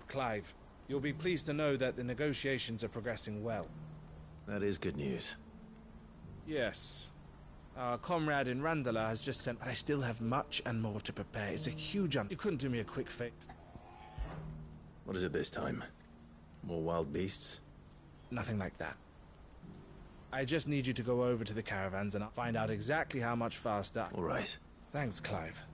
Clive. You'll be pleased to know that the negotiations are progressing well. That is good news. Yes. Our comrade in Randalar has just sent, but I still have much and more to prepare. It's a huge You couldn't do me a quick favor. What is it this time? More wild beasts? Nothing like that. I just need you to go over to the caravans and find out exactly how much faster. All right. Thanks, Clive.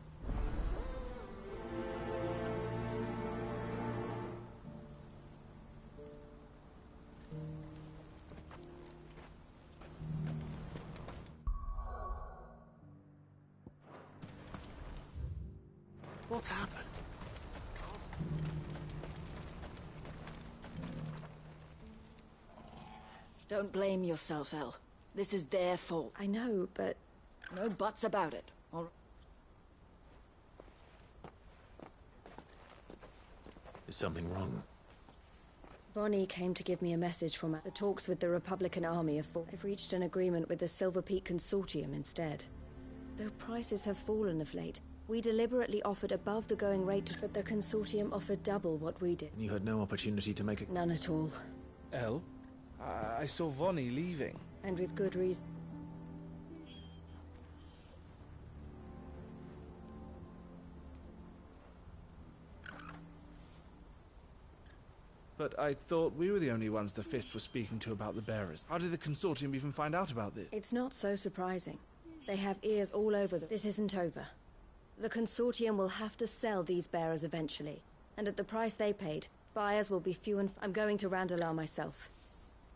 What's happened? Don't blame yourself, El. This is their fault. I know, but... No buts about it. Is something wrong? Vonnie came to give me a message from the talks with the Republican Army of I've reached an agreement with the Silver Peak Consortium instead. Though prices have fallen of late, we deliberately offered above the going rate, but the Consortium offered double what we did. And you had no opportunity to make it? None at all. El? I saw Vonnie leaving. And with good reason. But I thought we were the only ones the Fist was speaking to about the bearers. How did the Consortium even find out about this? It's not so surprising. They have ears all over them. This isn't over. The Consortium will have to sell these bearers eventually. And at the price they paid, buyers will be few and... I'm going to Randalar myself.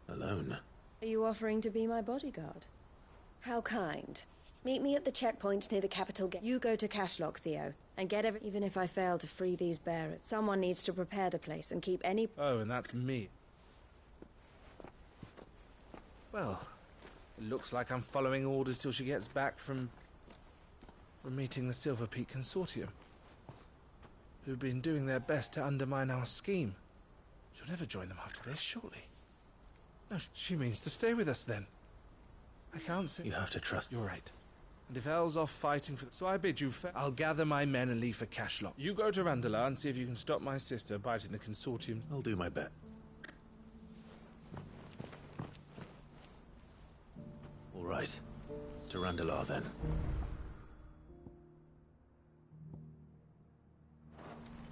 Alone? Are you offering to be my bodyguard? How kind. Meet me at the checkpoint near the capital gate. You go to Cashlock, Theo, and get even if I fail to free these bearers, someone needs to prepare the place and keep any... Oh, and that's me. Well, it looks like I'm following orders till she gets back from meeting the Silver Peak Consortium, who've been doing their best to undermine our scheme. She'll never join them after this, surely. No, she means to stay with us then. I can't say... You have to trust... You're right. And if El's off fighting for... So I bid you I'll gather my men and leave for Cashlock. You go to Randalar and see if you can stop my sister biting the Consortium's... I'll do my best. All right. To Randalar then.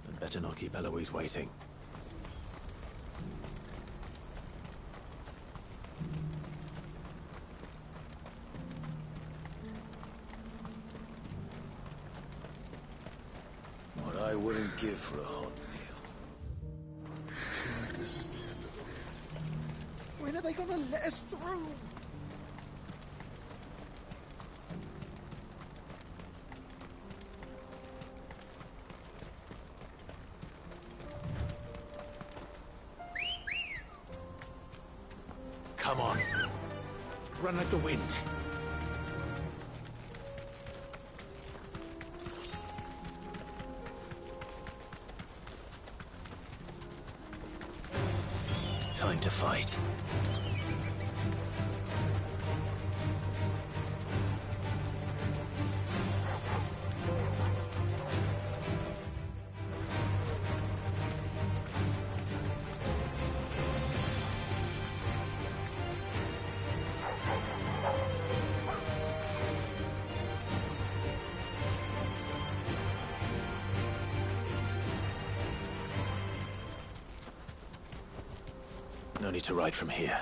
I'd better not keep Eloise waiting. What I wouldn't give for a hot meal. This is the end of it. When are they gonna let us through? Come on. Run like the wind. Time to fight. No need to ride from here.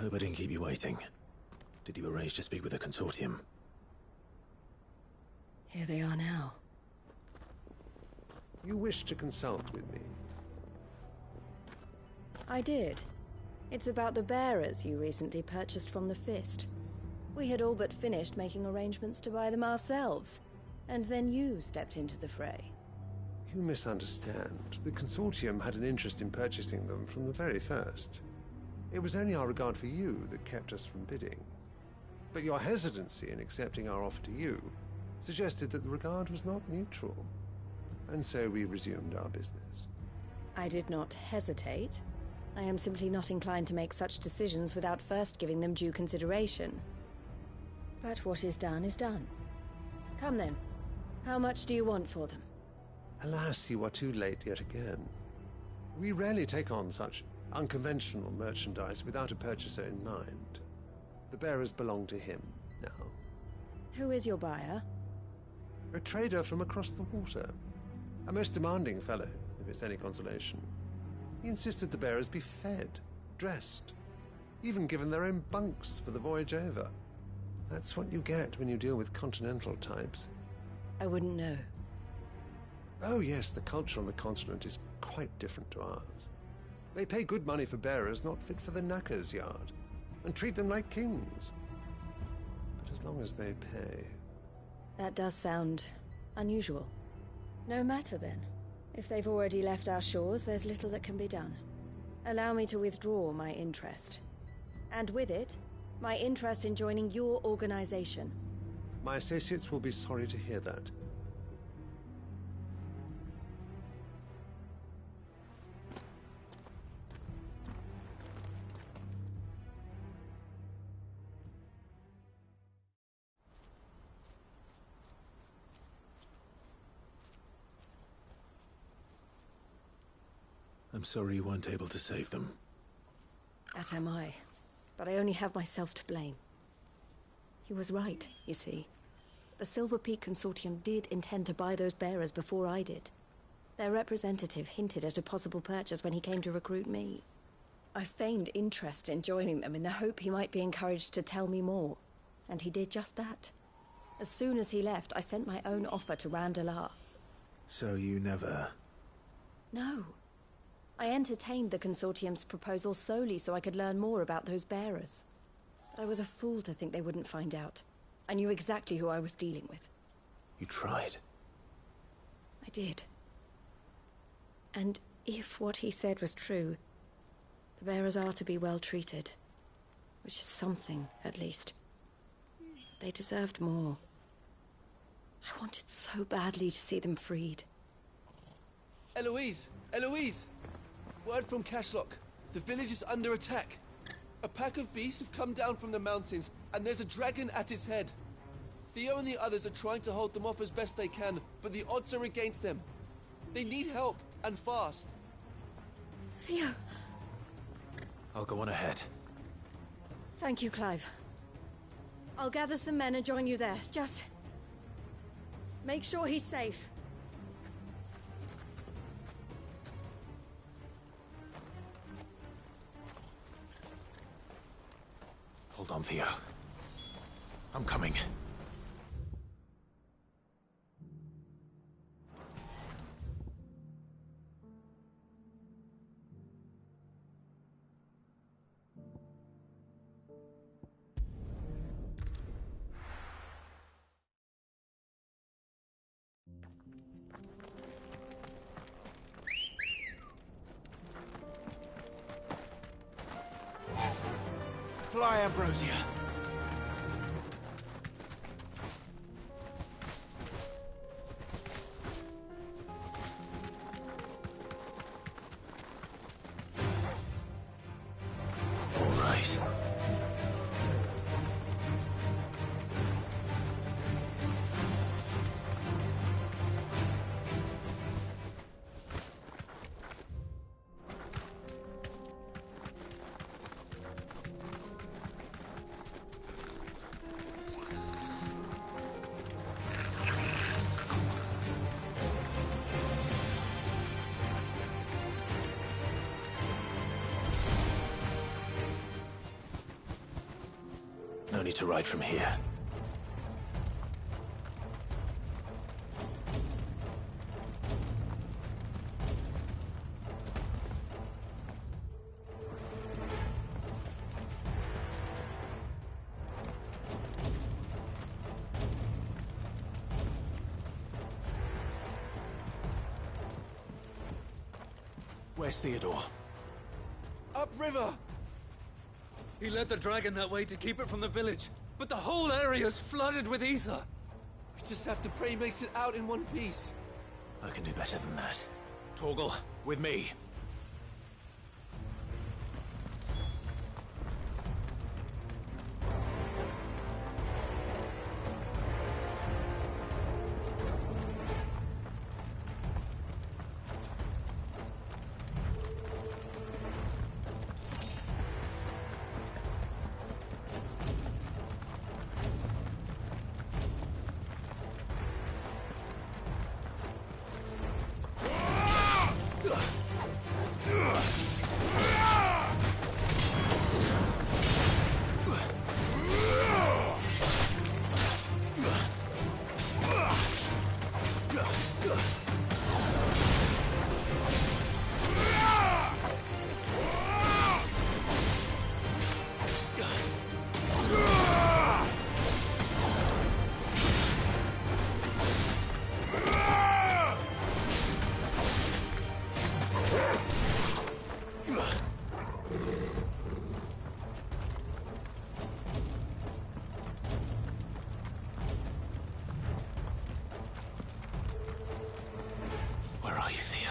Hope I didn't keep you waiting. Did you arrange to speak with the Consortium? Here they are now. You wish to consult with me? I did. It's about the bearers you recently purchased from the Fist. We had all but finished making arrangements to buy them ourselves, and then you stepped into the fray. You misunderstand. The Consortium had an interest in purchasing them from the very first. It was only our regard for you that kept us from bidding. But your hesitancy in accepting our offer to you suggested that the regard was not mutual. And so we resumed our business. I did not hesitate. I am simply not inclined to make such decisions without first giving them due consideration. But what is done is done. Come then. How much do you want for them? Alas, you are too late yet again. We rarely take on such unconventional merchandise without a purchaser in mind. The bearers belong to him now. Who is your buyer? A trader from across the water. A most demanding fellow, if it's any consolation. He insisted the bearers be fed, dressed, even given their own bunks for the voyage over. That's what you get when you deal with continental types. I wouldn't know. Oh yes, the culture on the continent is quite different to ours. They pay good money for bearers not fit for the knacker's yard, and treat them like kings. But as long as they pay... That does sound unusual. No matter then. If they've already left our shores, there's little that can be done. Allow me to withdraw my interest. And with it, my interest in joining your organization. My associates will be sorry to hear that. I'm sorry you weren't able to save them. As am I. But I only have myself to blame. He was right, you see. The Silver Peak Consortium did intend to buy those bearers before I did. Their representative hinted at a possible purchase when he came to recruit me. I feigned interest in joining them in the hope he might be encouraged to tell me more. And he did just that. As soon as he left, I sent my own offer to Randalar. So you never... No. I entertained the Consortium's proposal solely so I could learn more about those bearers. But I was a fool to think they wouldn't find out. I knew exactly who I was dealing with. You tried. I did. And if what he said was true, the bearers are to be well treated. Which is something, at least. They deserved more. I wanted so badly to see them freed. Eloise! Eloise! Word from Cashlock. The village is under attack. A pack of beasts have come down from the mountains, and there's a dragon at its head. Theo and the others are trying to hold them off as best they can, but the odds are against them. They need help, and fast. Theo! I'll go on ahead. Thank you, Clive. I'll gather some men and join you there. Just... make sure he's safe. Hold on, Theo. I'm coming. Fly, Ambrosia! All right. ready to ride from here. Where's Theodore? Upriver! He led the dragon that way to keep it from the village, but the whole area's flooded with ether. We just have to pray he makes it out in one piece. I can do better than that. Torgal, with me. Where are you, Theo?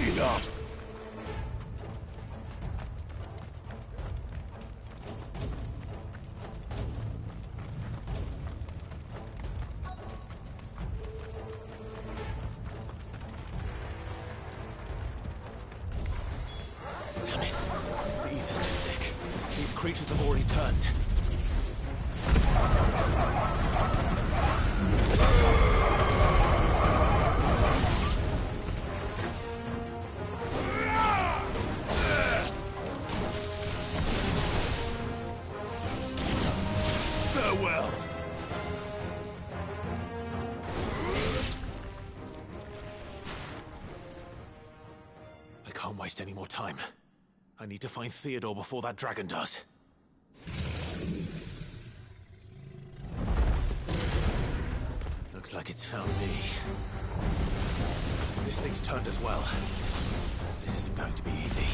Enough! Damn it. The ether's too thick. These creatures have already turned. Farewell! I can't waste any more time. I need to find Theodore before that dragon does. Looks like it's found me. This thing's turned as well. This isn't going to be easy.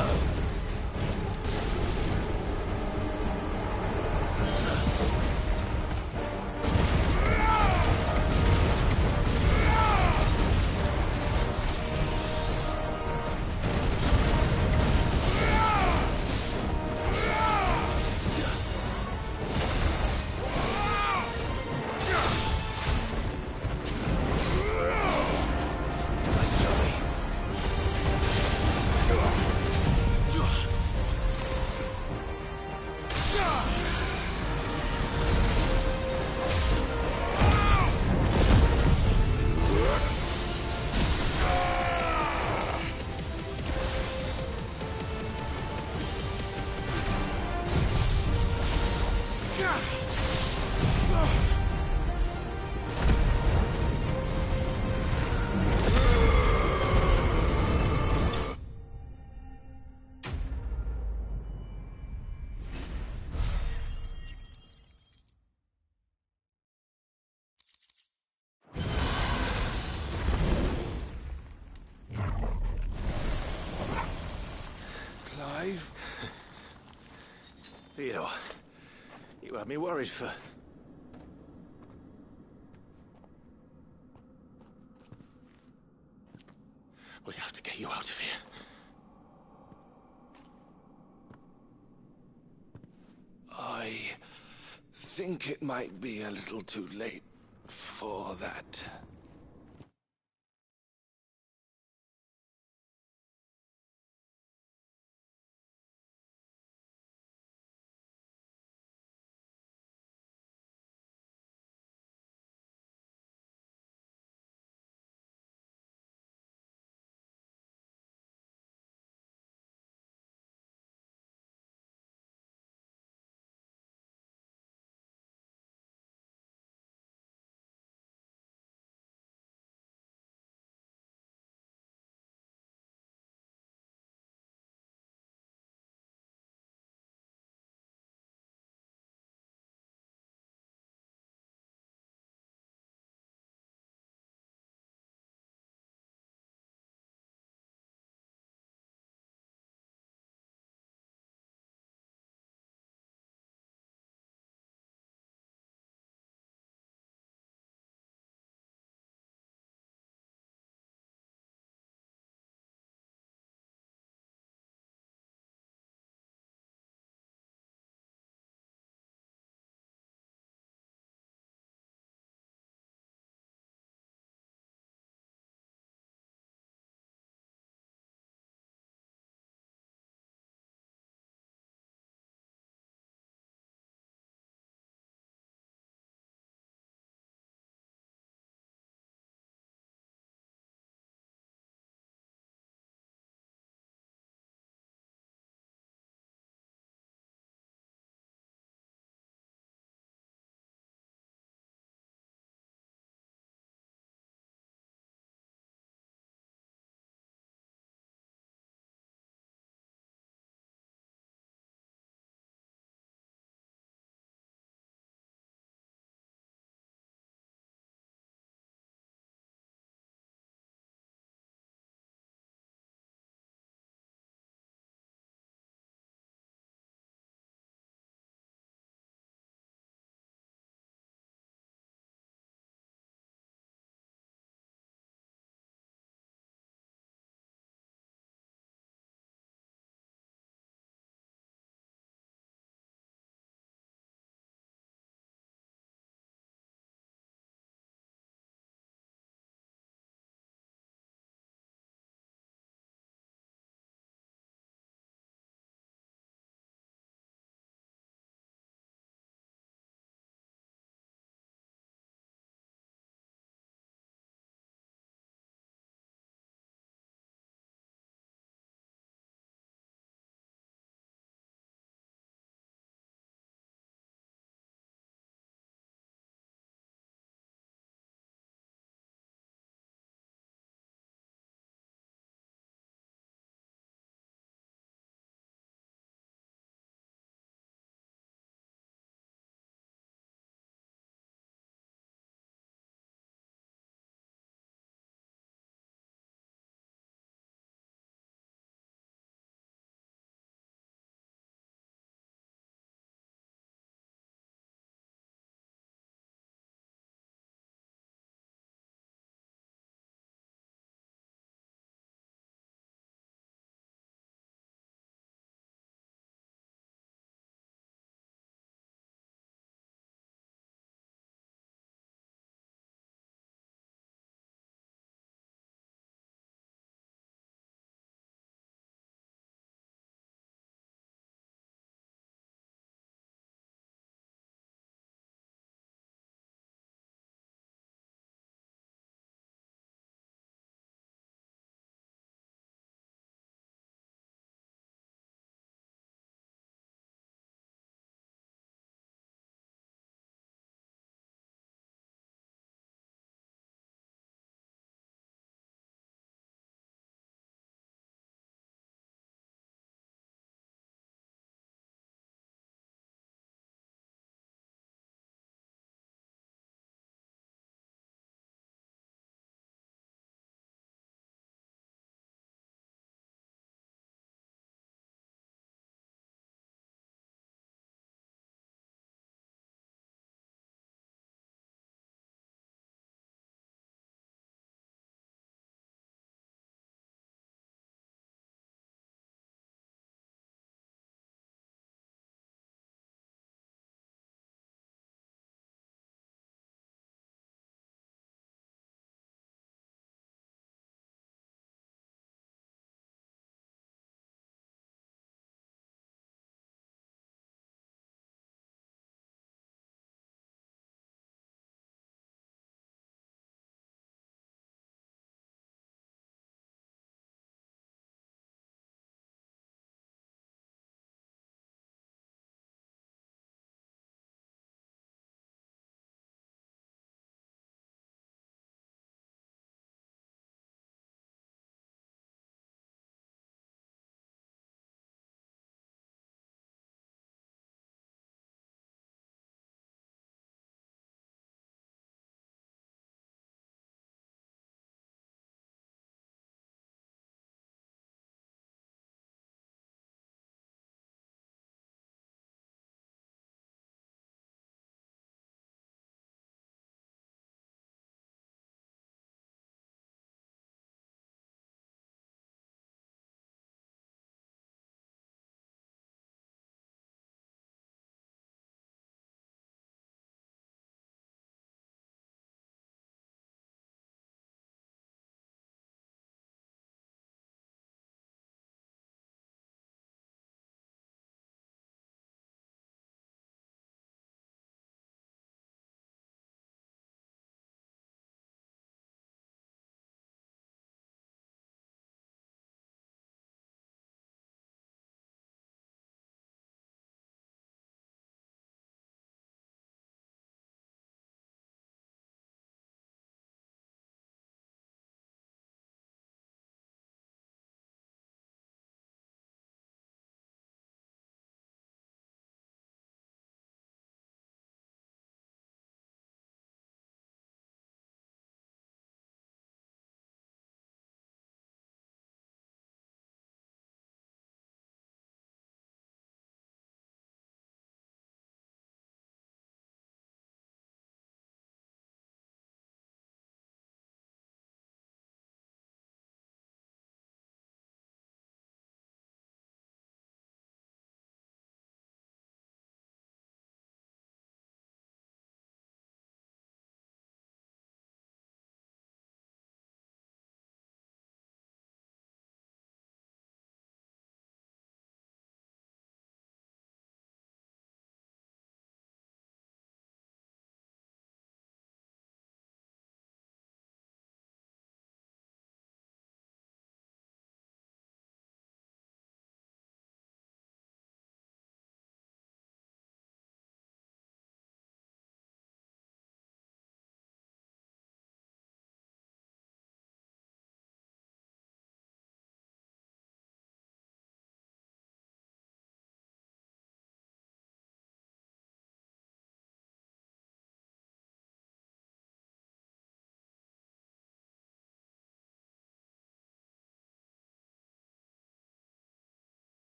blow. Nice Joey. Clive? Theodore, you had me worried for... We have to get you out of here. I think it might be a little too late for that.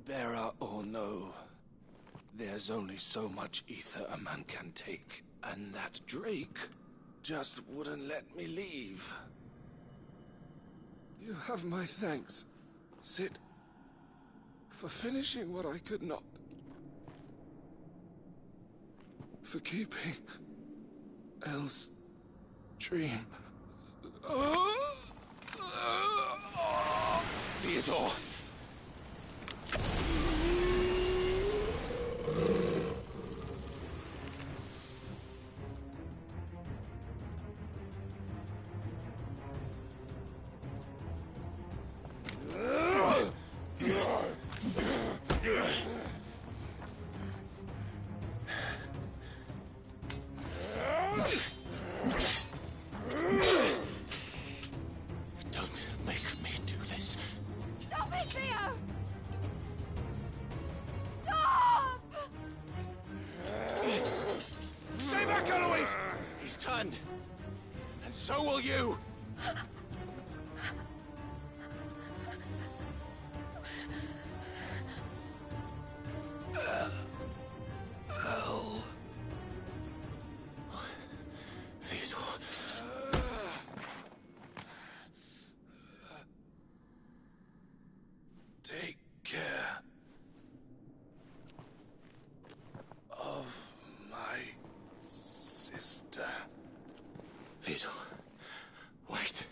Bearer or no, there's only so much ether a man can take, and that Drake just wouldn't let me leave. You have my thanks, Cid, for finishing what I could not. For keeping Elle's dream. Theodore! So will you! Theodore. Take care of my sister. Theodore. Wait.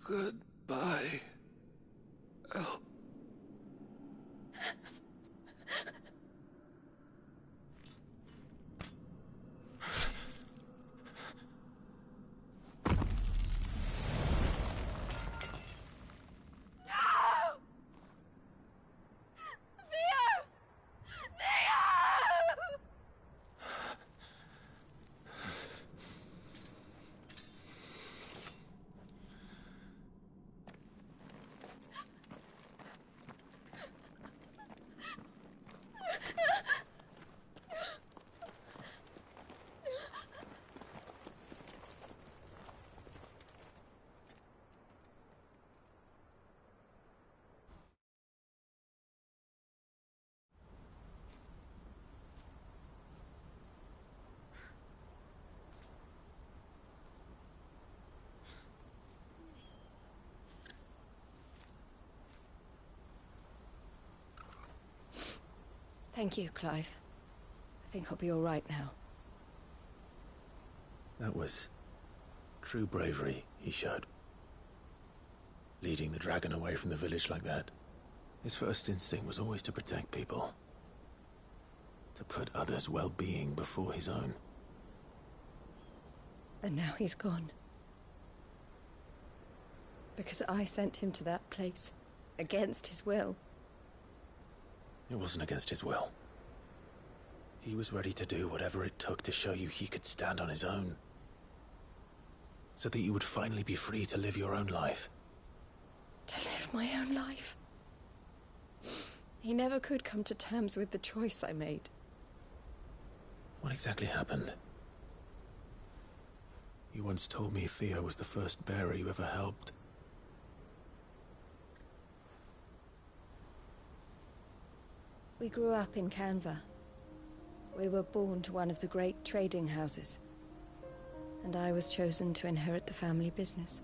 Goodbye, Elle. Thank you, Clive. I think I'll be all right now. That was true bravery he showed. Leading the dragon away from the village like that. His first instinct was always to protect people. To put others' well-being before his own. And now he's gone. Because I sent him to that place, against his will. It wasn't against his will. He was ready to do whatever it took to show you he could stand on his own. So that you would finally be free to live your own life. To live my own life? He never could come to terms with the choice I made. What exactly happened? You once told me Theo was the first bearer you ever helped. We grew up in Canva. We were born to one of the great trading houses. And I was chosen to inherit the family business.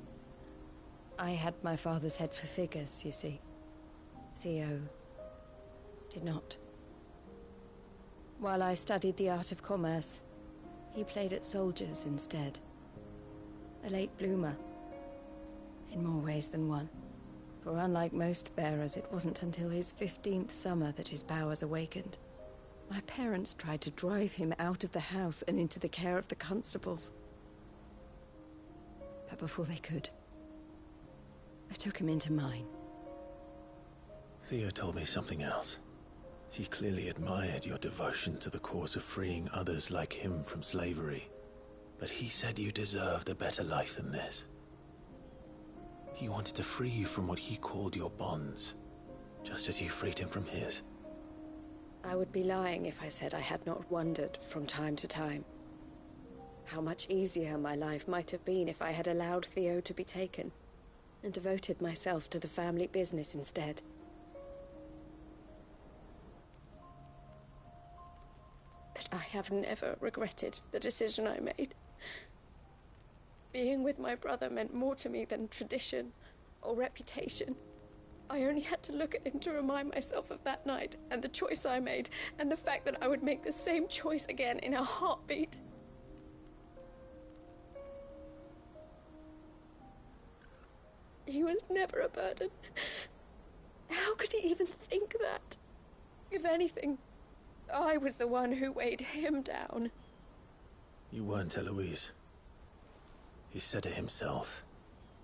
I had my father's head for figures, you see. Theo did not. While I studied the art of commerce, he played at soldiers instead. A late bloomer. In more ways than one. For unlike most bearers, it wasn't until his 15th summer that his powers awakened. My parents tried to drive him out of the house and into the care of the constables. But before they could, I took him into mine. Theo told me something else. He clearly admired your devotion to the cause of freeing others like him from slavery. But he said you deserved a better life than this. He wanted to free you from what he called your bonds, just as you freed him from his. I would be lying if I said I had not wondered from time to time how much easier my life might have been if I had allowed Theo to be taken and devoted myself to the family business instead. I have never regretted the decision I made. Being with my brother meant more to me than tradition or reputation. I only had to look at him to remind myself of that night, and the choice I made, and the fact that I would make the same choice again in a heartbeat. He was never a burden. How could he even think that? If anything, I was the one who weighed him down. You weren't, Eloise. He said it himself,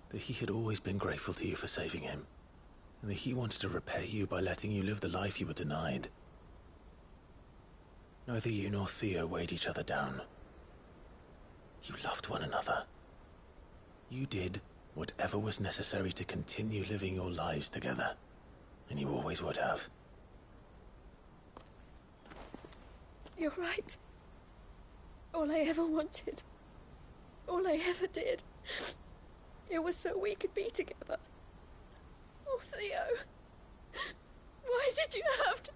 that he had always been grateful to you for saving him, and that he wanted to repay you by letting you live the life you were denied. Neither you nor Theo weighed each other down. You loved one another. You did whatever was necessary to continue living your lives together, and you always would have. You're right. All I ever wanted, all I ever did, it was so we could be together. Oh, Theo, why did you have to...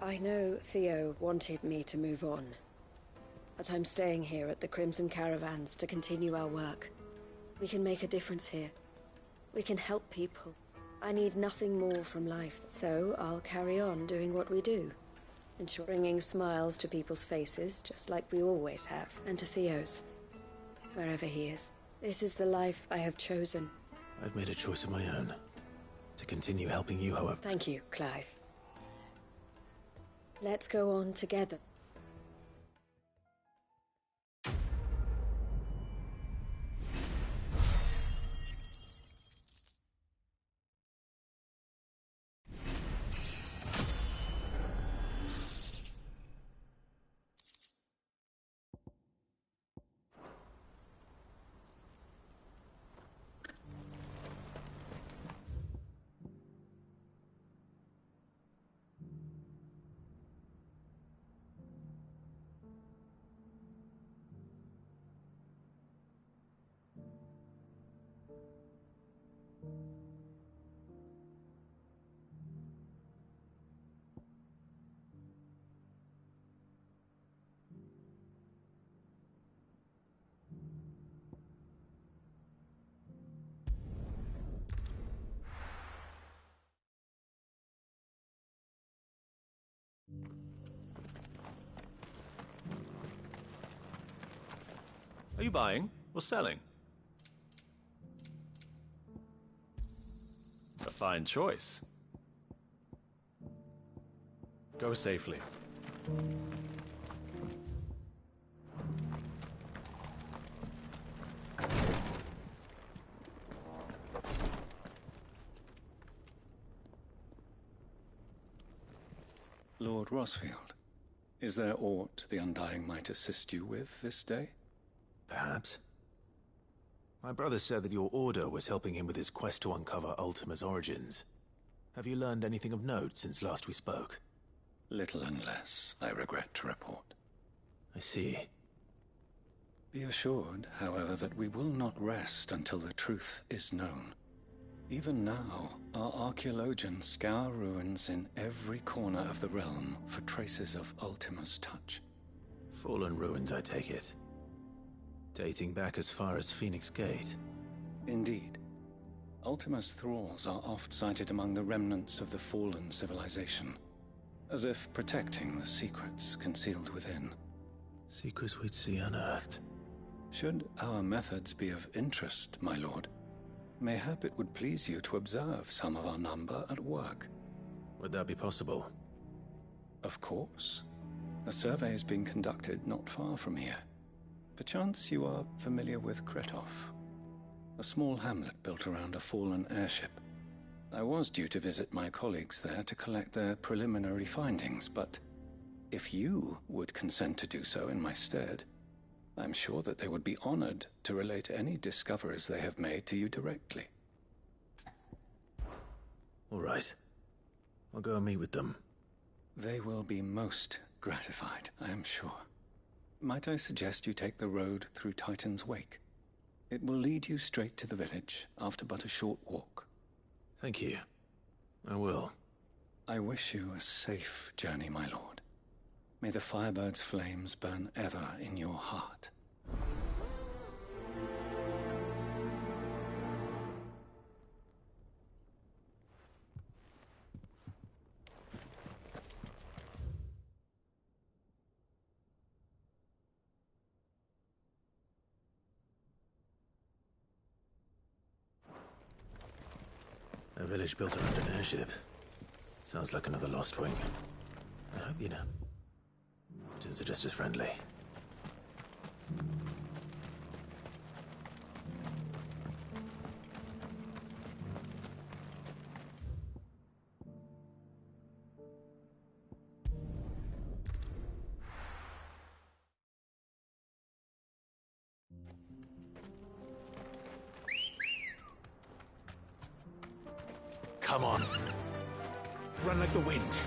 I know Theo wanted me to move on, but I'm staying here at the Crimson Caravans to continue our work. We can make a difference here. We can help people. I need nothing more from life, so I'll carry on doing what we do. Bringing smiles to people's faces, just like we always have, and to Theo's, wherever he is. This is the life I have chosen. I've made a choice of my own, to continue helping you, however. Thank you, Clive. Let's go on together. Are you buying or selling? A fine choice. Go safely. Lord Rosfield, is there aught the Undying might assist you with this day? Perhaps. My brother said that your order was helping him with his quest to uncover Ultima's origins. Have you learned anything of note since last we spoke? Little unless, I regret to report. I see. Be assured, however, that we will not rest until the truth is known. Even now, our archaeologians scour ruins in every corner of the realm for traces of Ultima's touch. Fallen ruins, I take it. Dating back as far as Phoenix Gate. Indeed. Ultima's thralls are oft sighted among the remnants of the fallen civilization, as if protecting the secrets concealed within. Secrets we'd see unearthed. Should our methods be of interest, my lord, mayhap it would please you to observe some of our number at work. Would that be possible? Of course. A survey is being conducted not far from here. Perchance you are familiar with Kretov, a small hamlet built around a fallen airship. I was due to visit my colleagues there to collect their preliminary findings, but if you would consent to do so in my stead, I'm sure that they would be honored to relate any discoveries they have made to you directly. All right. I'll go and meet with them. They will be most gratified, I am sure. Might I suggest you take the road through Titan's Wake? It will lead you straight to the village after but a short walk. Thank you. I will. I wish you a safe journey, my lord. May the Firebird's flames burn ever in your heart. A village built around an airship. Sounds like another Lost Wing. I hope you know. Are just as friendly. Come on. Run like the wind.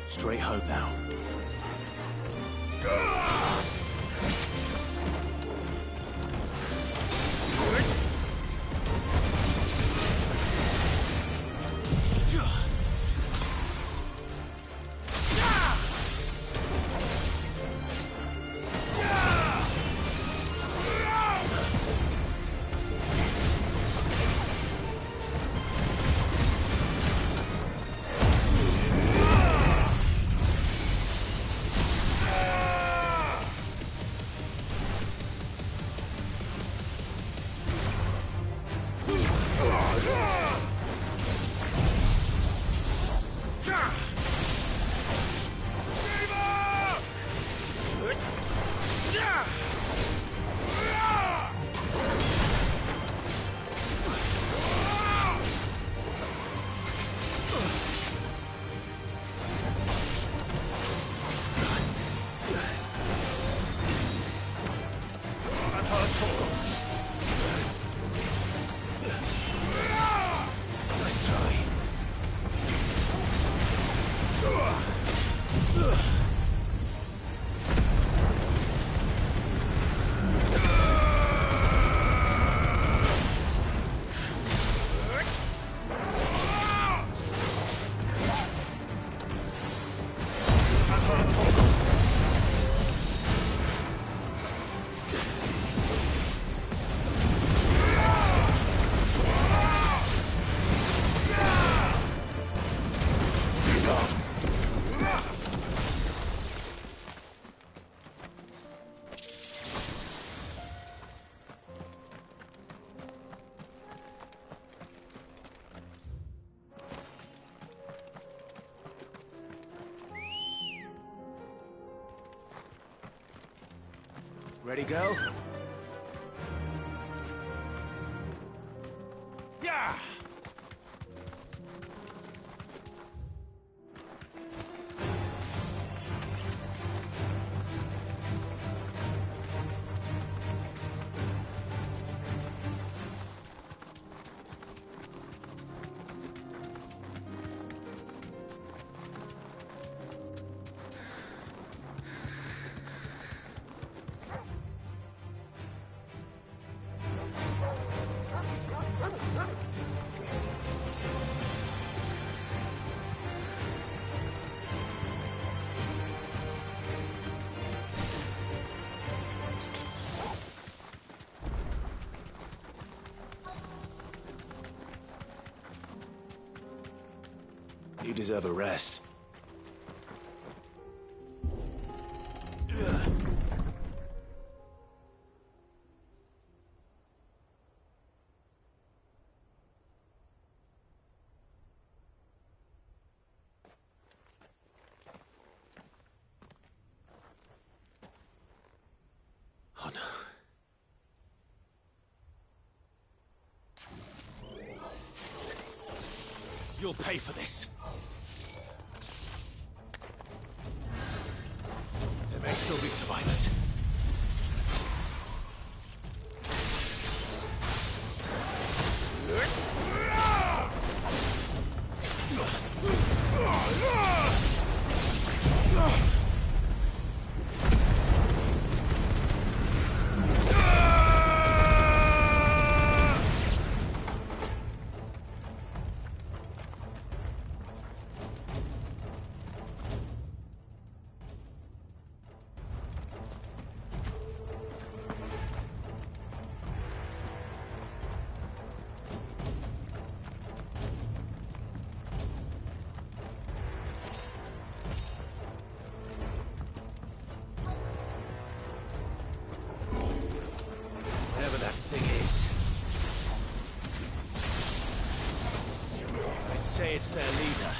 Straight home now. Ready, girl? Yeah! You deserve a rest. Oh no. You'll pay for this. There may still be survivors. Whatever that thing is. I'd say it's their leader.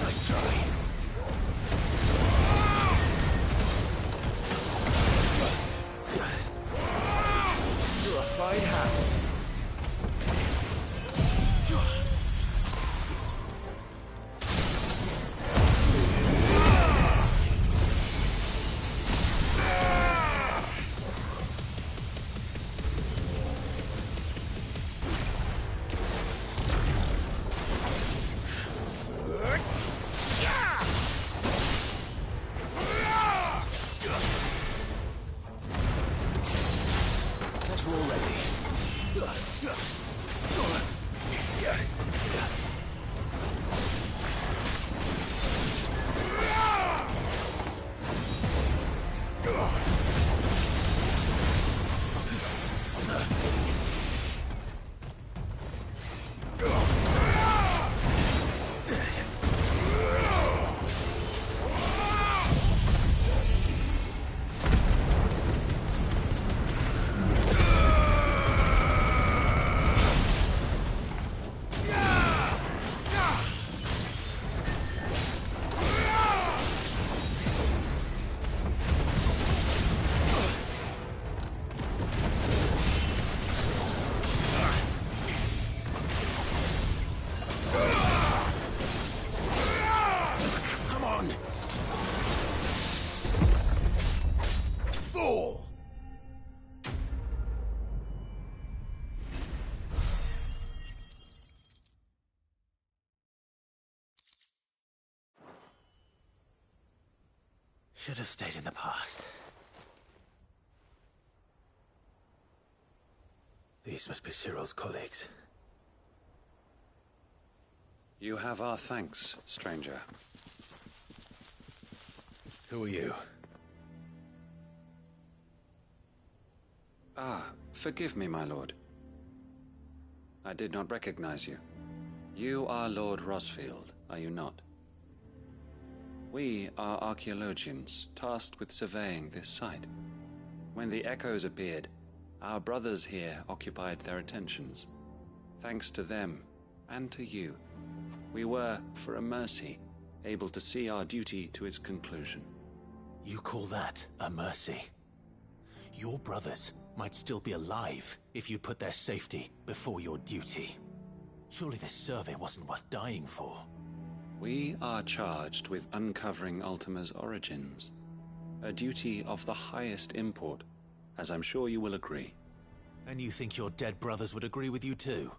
Nice try. You're a fine hand. We're all ready. Come on. Fool. Should have stayed in the past. These must be Cyril's colleagues. You have our thanks, stranger. Who are you? Ah, forgive me, my lord. I did not recognize you. You are Lord Rosfield, are you not? We are archaeologians tasked with surveying this site. When the echoes appeared, our brothers here occupied their attentions. Thanks to them, and to you, we were, for a mercy, able to see our duty to its conclusion. You call that a mercy? Your brothers might still be alive if you put their safety before your duty. Surely this survey wasn't worth dying for. We are charged with uncovering Ultima's origins. A duty of the highest import, as I'm sure you will agree. And you think your dead brothers would agree with you too?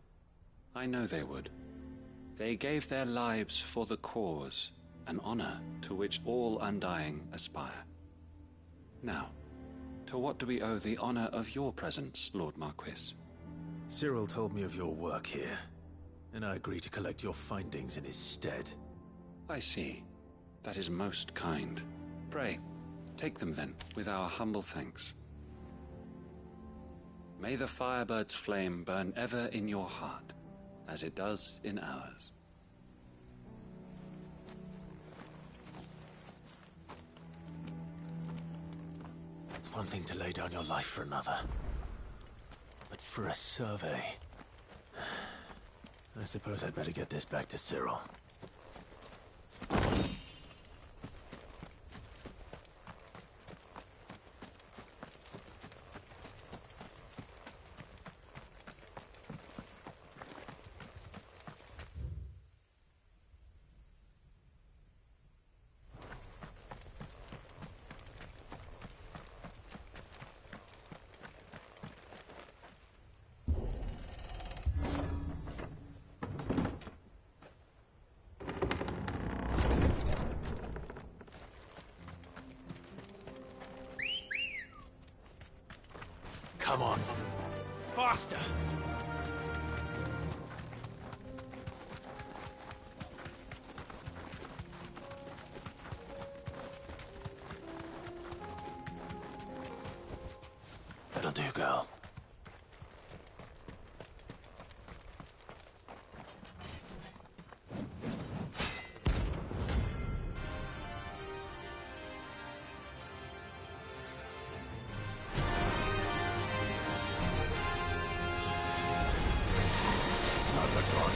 I know they would. They gave their lives for the cause, an honor to which all Undying aspire. Now, to what do we owe the honor of your presence, Lord Marquis? Cyril told me of your work here, and I agree to collect your findings in his stead. I see. That is most kind. Pray, take them then, with our humble thanks. May the Firebird's flame burn ever in your heart, as it does in ours. It's one thing to lay down your life for another, but for a survey... I suppose I'd better get this back to Cyril. Come on. Faster! That'll do, girl.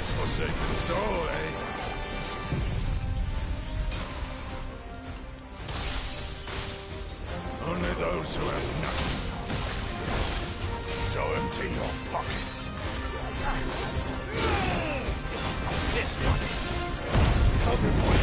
Forsaken soul, eh? Only those who have nothing. Show empty your pockets. This one. Help him, boy.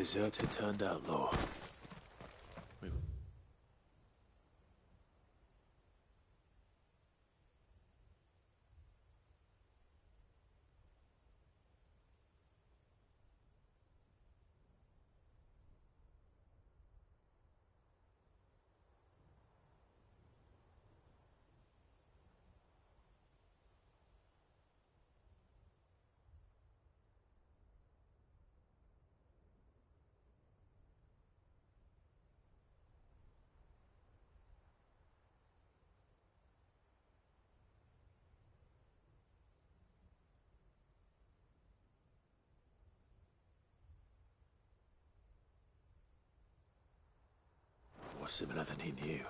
deserter turned outlaw. More similar than he knew.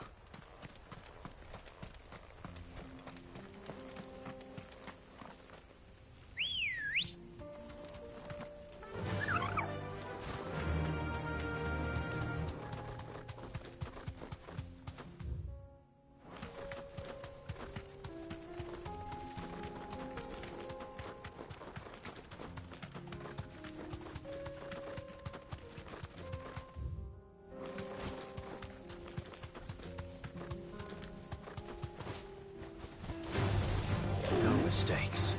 Mistakes.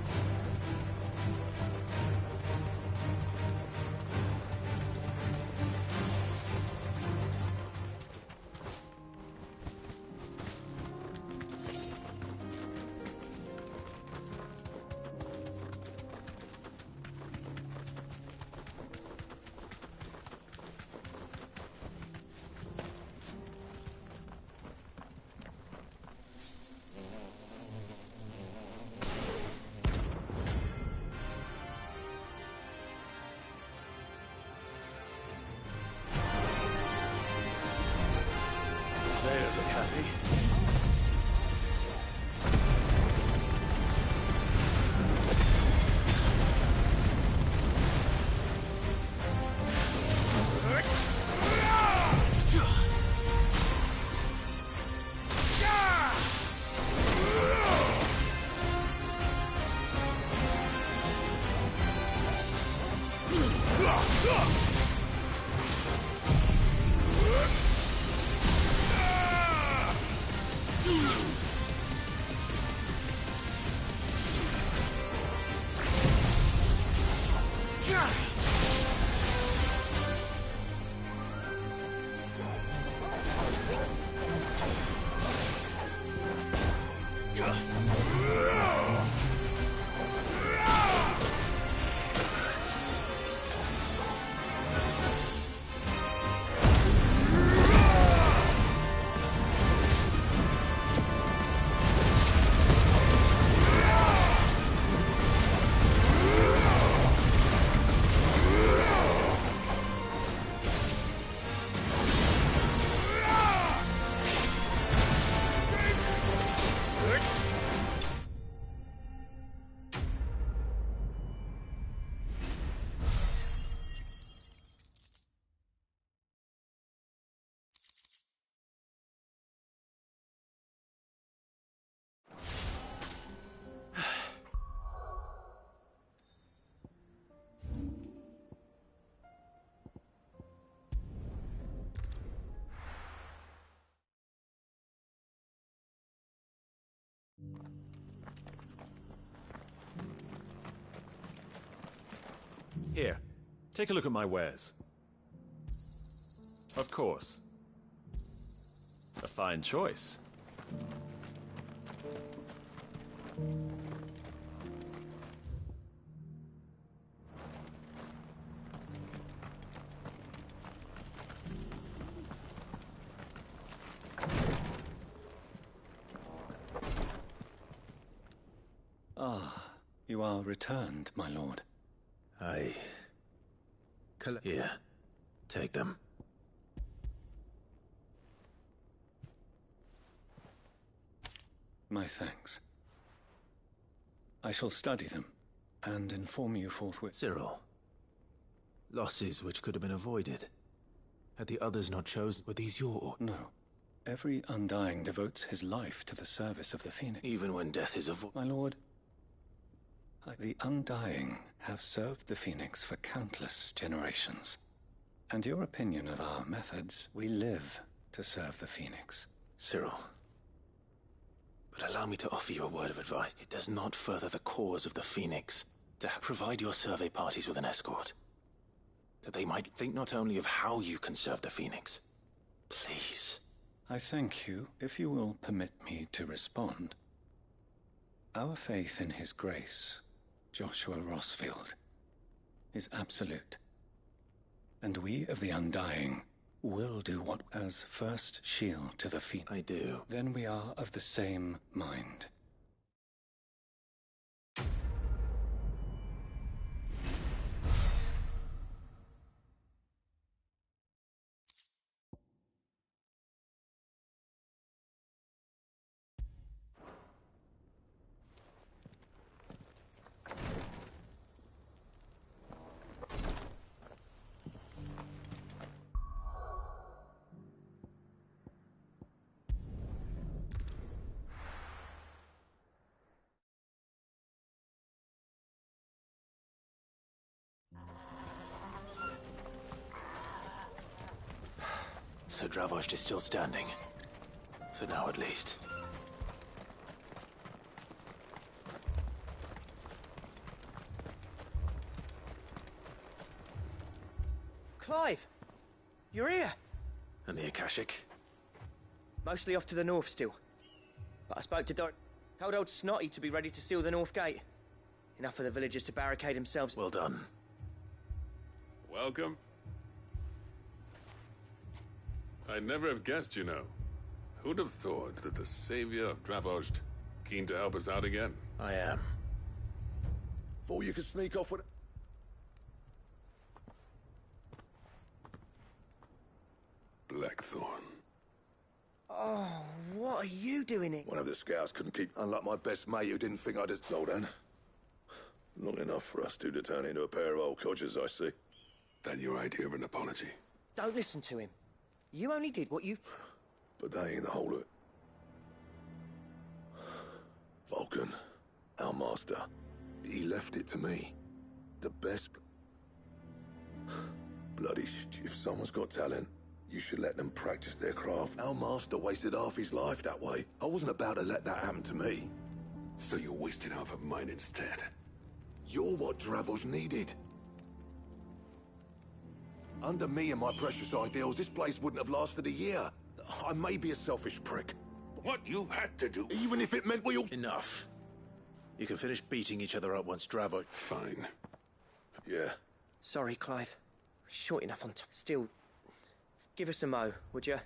Here, take a look at my wares. Of course. A fine choice. Ah, you are returned, my lord. Here, take them. My thanks. I shall study them and inform you forthwith. Cyril, losses which could have been avoided. Had the others not chosen, were these your... No. Every Undying devotes his life to the service of the Phoenix. Even when death is avoided. My lord, the Undying have served the Phoenix for countless generations. and your opinion of our methods, we live to serve the Phoenix. Cyril, but allow me to offer you a word of advice. It does not further the cause of the Phoenix to provide your survey parties with an escort, that they might think not only of how you can serve the Phoenix. Please. I thank you, if you will permit me to respond. Our faith in his grace, Joshua Rossfield, is absolute. And we of the Undying will do what as first shield to the Phoenix. I do. Then we are of the same mind. So Dravost is still standing. For now, at least. Clive! You're here! And the Akashic? Mostly off to the north still. But I spoke to Dor... Told old Snotty to be ready to seal the north gate. Enough for the villagers to barricade themselves. Well done. Welcome. I'd never have guessed, you know. Who'd have thought that the savior of Dravost keen to help us out again? I am. Thought you could sneak off with... Blackthorn. Oh, what are you doing here? One of the scouts couldn't keep... Unlike my best mate who didn't think I'd have... Slow down. Long enough for us two to turn into a pair of old codgers, I see. That your idea of an apology? Don't listen to him. You only did what you... But that ain't the whole of it. Vulcan, our master, he left it to me. The best... Bloody if someone's got talent, you should let them practice their craft. Our master wasted half his life that way. I wasn't about to let that happen to me. So you wasted half of mine instead? You're what Dravost needed. Under me and my precious ideals, this place wouldn't have lasted a year. I may be a selfish prick. What you had to do... Even if it meant we all... Enough. You can finish beating each other up once Dravost... Fine. Yeah. Sorry, Clive. Short enough on Still, give us a mo, would you?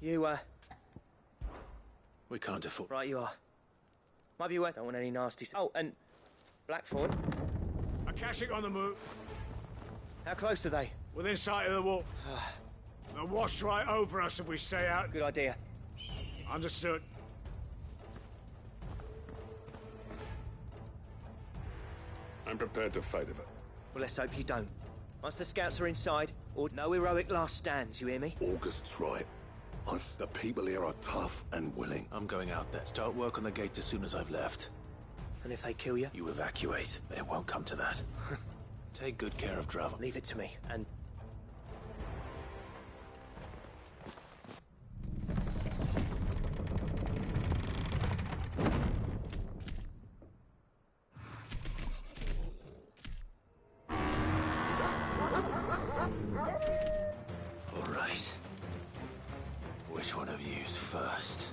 We can't afford... Right you are. Might be worth... Don't want any nasty... Oh, and... Blackthorn. Akashic on the move. How close are they? Within sight of the wall. They'll wash right over us if we stay out. Good idea. Understood. I'm prepared to fight if it. Well, let's hope you don't. Once the scouts are inside, or no heroic last stands, you hear me? August's right. The people here are tough and willing. I'm going out there. Start work on the gate as soon as I've left. And if they kill you? You evacuate, but it won't come to that. Take good care of Dravost. Leave it to me, and... All right. Which one of you's first?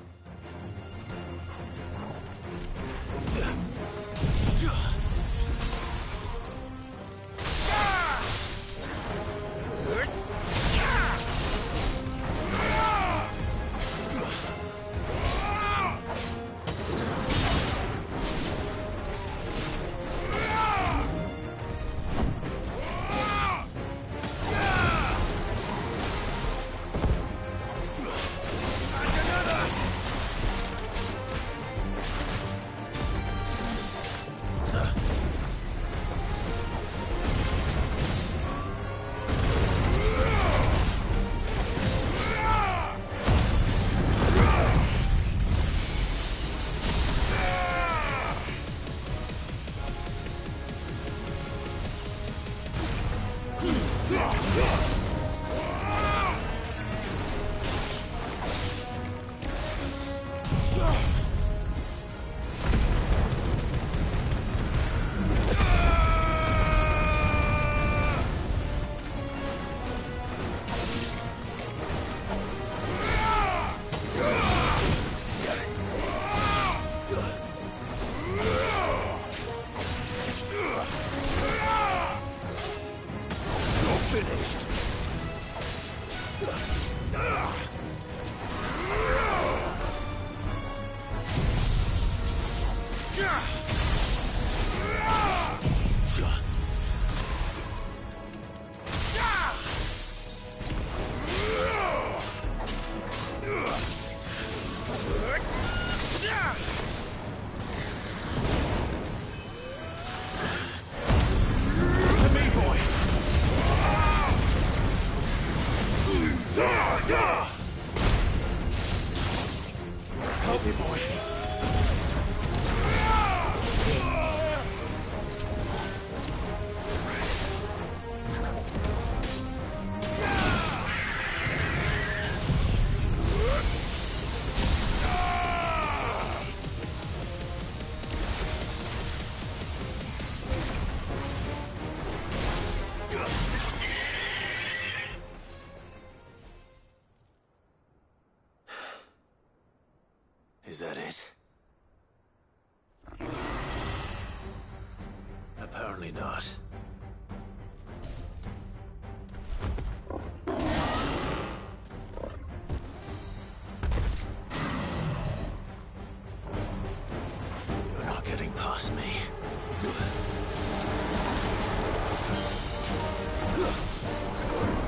Help me, boy. Is that it? Apparently not. You're not getting past me.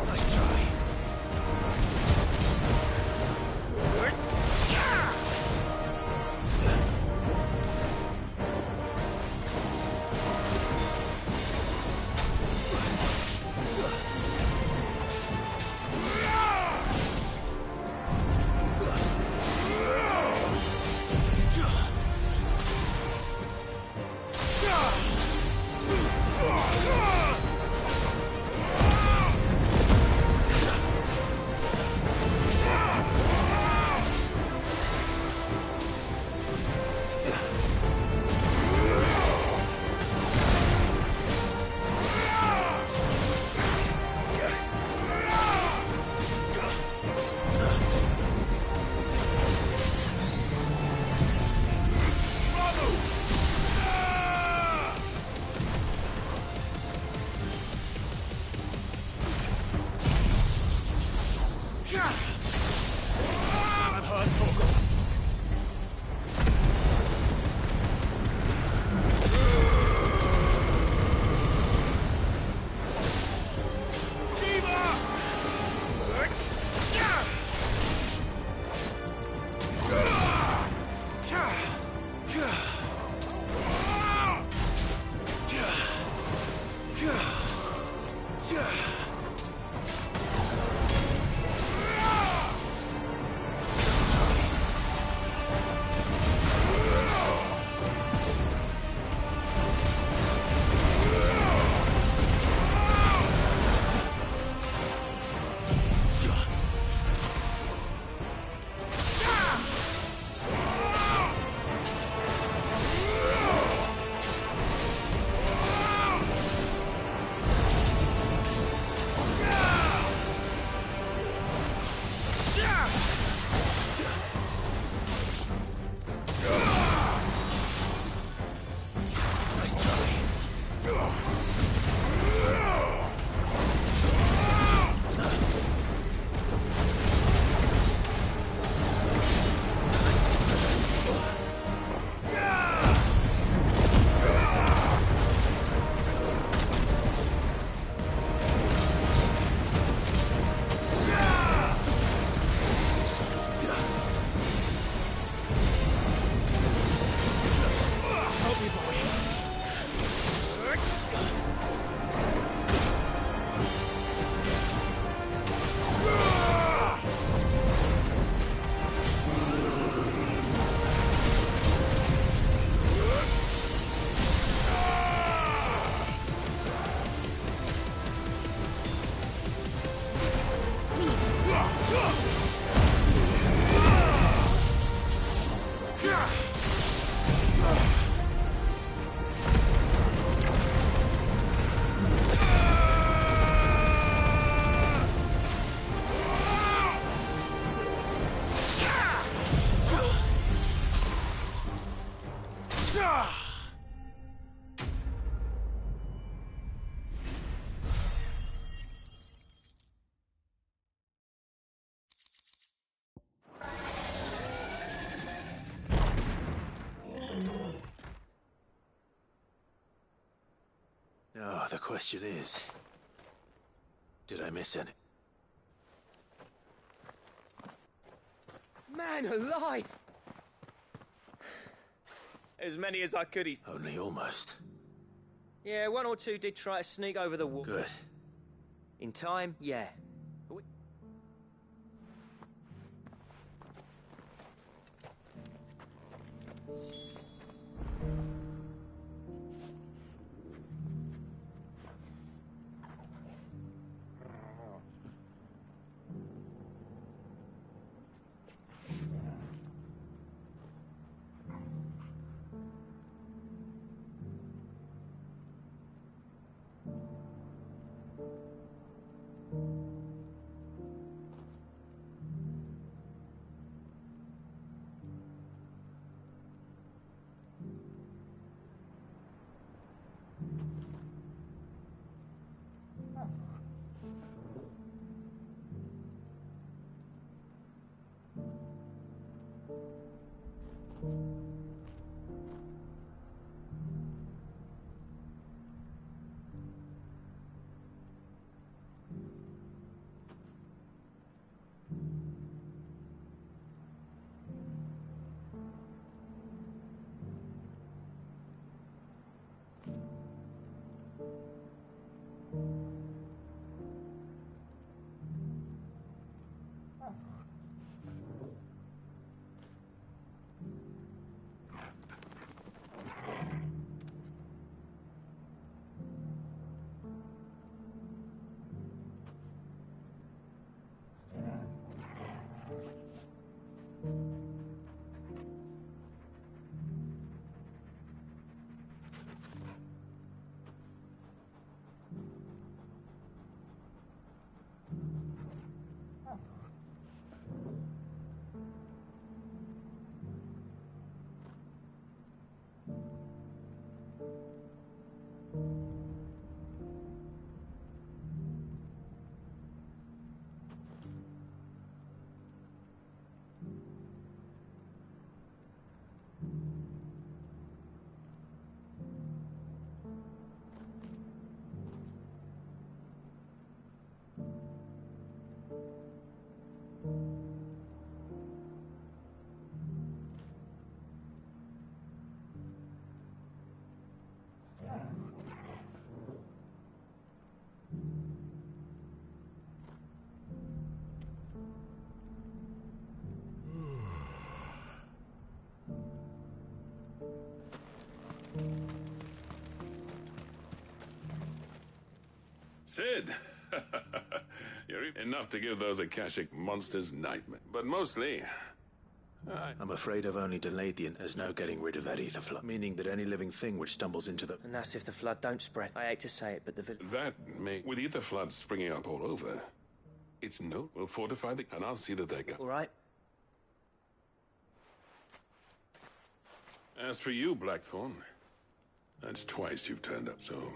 Nice try. question is, did I miss any? Man alive! As many as I could, Only almost. Yeah, one or two did try to sneak over the wall. Good. In time, yeah. Sid! You're enough to give those Akashic monsters nightmare. But mostly... I'm afraid I've only delayed there's no getting rid of that ether flood, meaning that any living thing which stumbles into the... And that's if the flood don't spread. I hate to say it, but the village... That may... With ether floods springing up all over, it's no... We'll fortify the... And I'll see that they go. All right. As for you, Blackthorn, that's twice you've turned up, so...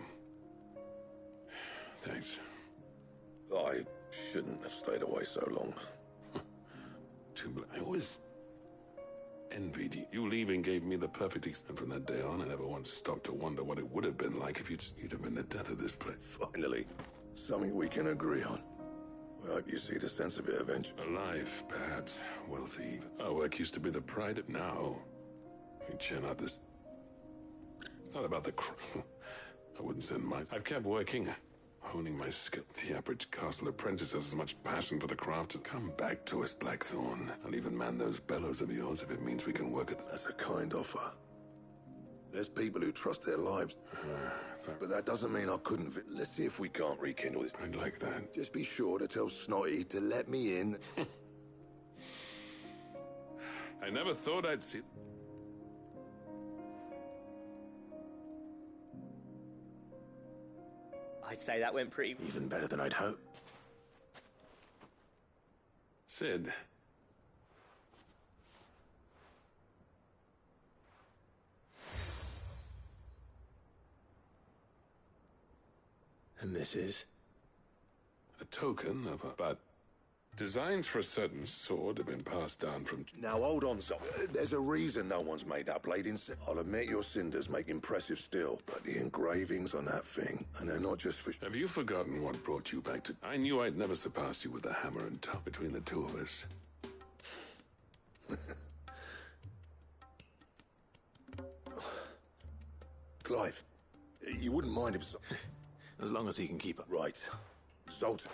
Thanks. I shouldn't have stayed away so long. I always envied you. You leaving gave me the perfect extent. From that day on, I never once stopped to wonder what it would have been like if you'd have been the death of this place. Finally, something we can agree on. I hope you see the sense of it eventually. Alive, perhaps. Wealthy. Our work used to be the pride of now. We churn out this... It's not about the... I wouldn't send mine. I've kept working. Honing my skill. The average castle apprentice has as much passion for the craft as... Come back to us, Blackthorn. I'll even man those bellows of yours if it means we can work at... That's a kind offer. There's people who trust their lives. But that doesn't mean I couldn't... Let's see if we can't rekindle this. I'd like that. Just be sure to tell Snotty to let me in. I never thought I'd see... I'd say that went pretty... Even better than I'd hoped. Sid. And this is? A token of a... But Designs for a certain sword have been passed down from... Now, hold on, son. There's a reason no one's made that blade in... I'll admit your cinders make impressive steel, but the engravings on that thing, and they're not just for... Have you forgotten what brought you back to... I knew I'd never surpass you with a hammer and tongue between the two of us. Clive, you wouldn't mind if... As long as he can keep up. Right. Zoltan.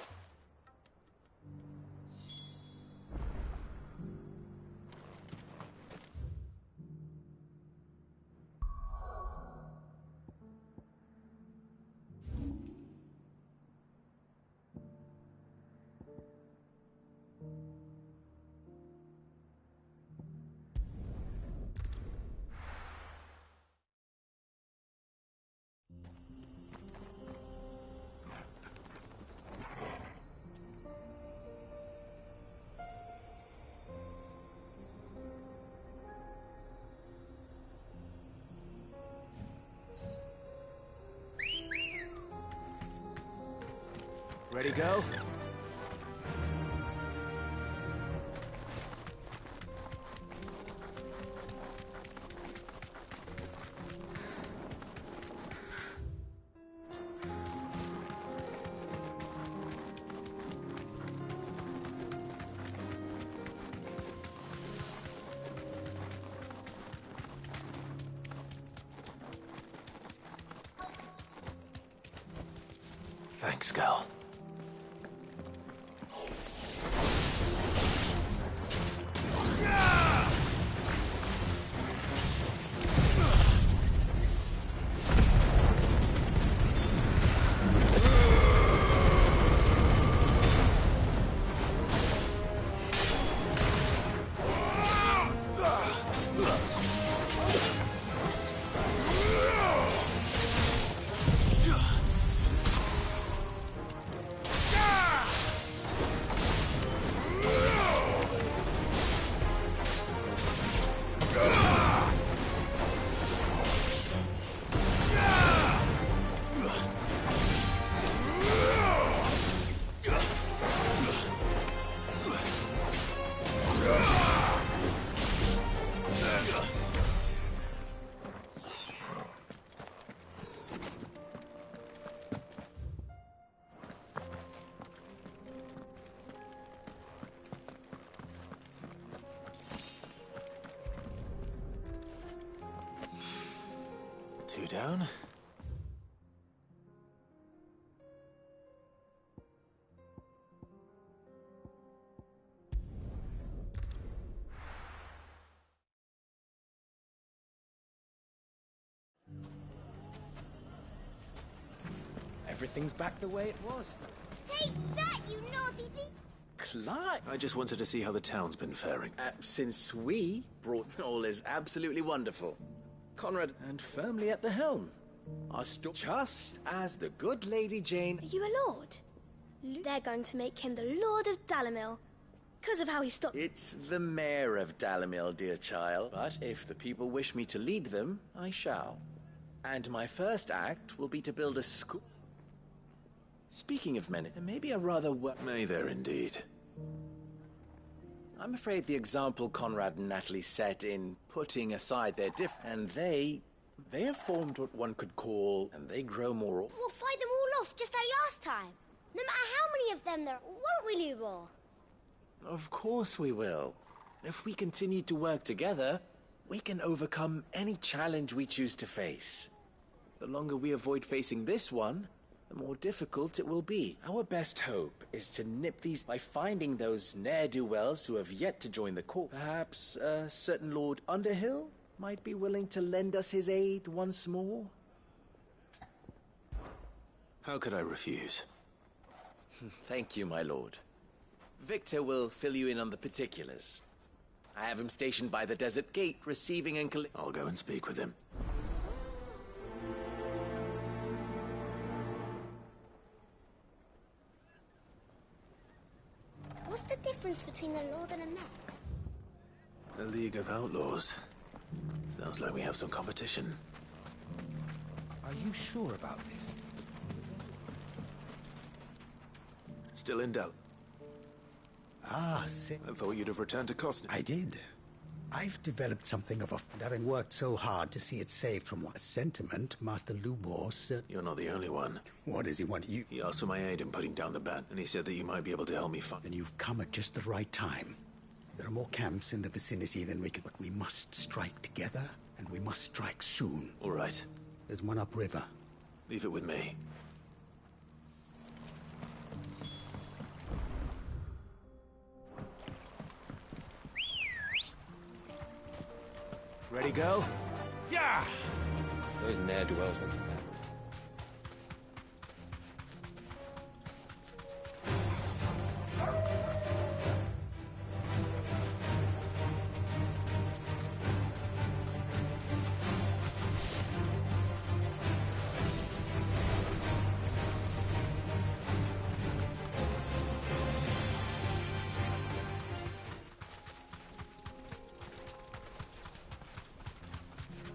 Ready, go? Thanks, girl. Two down. Everything's back the way it was. Take that, you naughty thing! Clive! I just wanted to see how the town's been faring. Since we brought all is absolutely wonderful. Conrad, and firmly at the helm. Are still just as the good Lady Jane... Are you a lord? They're going to make him the Lord of Dalimil, because of how he stopped... It's the mayor of Dalimil, dear child. But if the people wish me to lead them, I shall. And my first act will be to build a school... Speaking of men, there may be a rather... May there indeed. I'm afraid the example Conrad and Natalie set in putting aside their and they have formed what one could call, and they grow more... We'll fight them all off, just like last time. No matter how many of them there are, won't we, Lubor? Of course we will. If we continue to work together, we can overcome any challenge we choose to face. The longer we avoid facing this one, the more difficult it will be. Our best hope is to nip these by finding those ne'er-do-wells who have yet to join the corps. Perhaps a certain Lord Underhill might be willing to lend us his aid once more? How could I refuse? Thank you, my lord. Victor will fill you in on the particulars. I have him stationed by the Desert Gate, receiving and I'll go and speak with him. What's the difference between a lord and a man? A League of Outlaws. Sounds like we have some competition. Are you sure about this? Still in doubt. Ah, Sid. I thought you'd have returned to Costner. I did. I've developed something of a... And having worked so hard to see it saved from what? A sentiment, Master Lubor... You're not the only one. What does he want? You... He asked for my aid in putting down the bat, and he said that you might be able to help me find... Then you've come at just the right time. There are more camps in the vicinity than we can... But we must strike together, and we must strike soon. All right. There's one upriver. Leave it with me. Ready, go? Yeah! Those ne'er-do-wells went to bed.